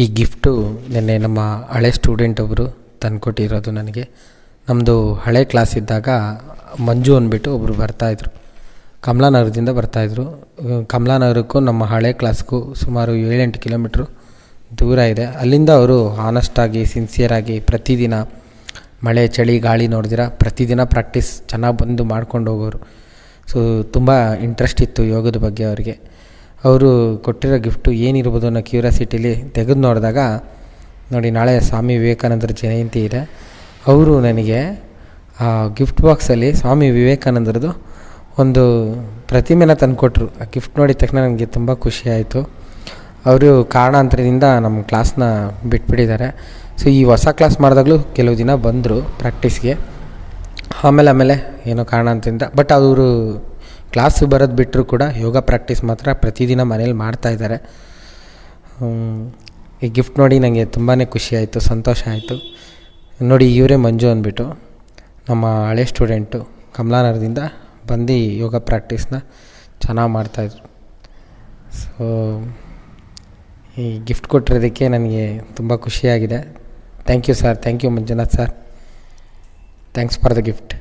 ಈ ಗಿಫ್ಟು ನಿನ್ನೆ ನಮ್ಮ ಹಳೆ ಸ್ಟೂಡೆಂಟ್ ಒಬ್ಬರು ತಂದುಕೊಟ್ಟಿರೋದು ನನಗೆ. ನಮ್ಮದು ಹಳೆ ಕ್ಲಾಸ್ ಇದ್ದಾಗ ಮಂಜು ಅಂದ್ಬಿಟ್ಟು ಒಬ್ಬರು ಬರ್ತಾಯಿದ್ರು, ಕಮಲಾನಗರದಿಂದ ಬರ್ತಾಯಿದ್ರು. ಕಮಲಾನಗರಕ್ಕೂ ನಮ್ಮ ಹಳೆ ಕ್ಲಾಸ್ಗೂ ಸುಮಾರು 7-8 ಕಿಲೋಮೀಟ್ರು ದೂರ ಇದೆ. ಅಲ್ಲಿಂದ ಅವರು ಆನೆಸ್ಟಾಗಿ ಸಿನ್ಸಿಯರಾಗಿ ಪ್ರತಿದಿನ ಮಳೆ ಚಳಿ ಗಾಳಿ ನೋಡಿದಿರ ಪ್ರತಿದಿನ ಪ್ರಾಕ್ಟೀಸ್ ಚೆನ್ನಾಗಿ ಬಂದು ಮಾಡ್ಕೊಂಡು ಹೋಗೋರು. ಸೊ ತುಂಬ ಇಂಟ್ರೆಸ್ಟ್ ಇತ್ತು ಯೋಗದ ಬಗ್ಗೆ ಅವರಿಗೆ. ಅವರು ಕೊಟ್ಟಿರೋ ಗಿಫ್ಟು ಏನಿರ್ಬೋದು ಅನ್ನೋ ಕ್ಯೂರಿಯಾಸಿಟಿಲಿ ತೆಗೆದು ನೋಡಿದಾಗ ನೋಡಿ, ನಾಳೆ ಸ್ವಾಮಿ ವಿವೇಕಾನಂದರ ಜಯಂತಿ ಇದೆ. ಅವರು ನನಗೆ ಆ ಗಿಫ್ಟ್ ಬಾಕ್ಸಲ್ಲಿ ಸ್ವಾಮಿ ವಿವೇಕಾನಂದರದು ಒಂದು ಪ್ರತಿಮೆನ ತಂದುಕೊಟ್ರು. ಆ ಗಿಫ್ಟ್ ನೋಡಿದ ತಕ್ಷಣ ನನಗೆ ತುಂಬ ಖುಷಿಯಾಯಿತು. ಅವರು ಕಾರಣಾಂತರದಿಂದ ನಮ್ಮ ಕ್ಲಾಸ್ನ ಬಿಟ್ಬಿಟ್ಟಿದ್ದಾರೆ. ಸೊ ಈ ಹೊಸ ಕ್ಲಾಸ್ ಮಾಡಿದಾಗಲೂ ಕೆಲವು ದಿನ ಬಂದರು ಪ್ರಾಕ್ಟೀಸ್ಗೆ, ಆಮೇಲೆ ಏನೋ ಕಾರಣಾಂತರದಿಂದ. ಬಟ್ ಅವರು ಕ್ಲಾಸ್ ಬರೋದು ಬಿಟ್ಟರು ಕೂಡ ಯೋಗ ಪ್ರಾಕ್ಟೀಸ್ ಮಾತ್ರ ಪ್ರತಿದಿನ ಮನೇಲಿ ಮಾಡ್ತಾಯಿದ್ದಾರೆ. ಈ ಗಿಫ್ಟ್ ನೋಡಿ ನನಗೆ ತುಂಬಾ ಖುಷಿಯಾಯಿತು, ಸಂತೋಷ ಆಯಿತು. ನೋಡಿ, ಇವರೇ ಮಂಜು ಅಂದ್ಬಿಟ್ಟು ನಮ್ಮ ಹಳೆ ಸ್ಟೂಡೆಂಟು ಕಮಲಾನಗರದಿಂದ ಬಂದು ಯೋಗ ಪ್ರಾಕ್ಟೀಸ್ನ ಚೆನ್ನಾಗಿ ಮಾಡ್ತಾಯಿದ್ರು. ಸೊ ಈ ಗಿಫ್ಟ್ ಕೊಟ್ಟಿರೋದಕ್ಕೆ ನನಗೆ ತುಂಬ ಖುಷಿಯಾಗಿದೆ. Thank you sir, thank you Manjunath sir, thanks for the gift.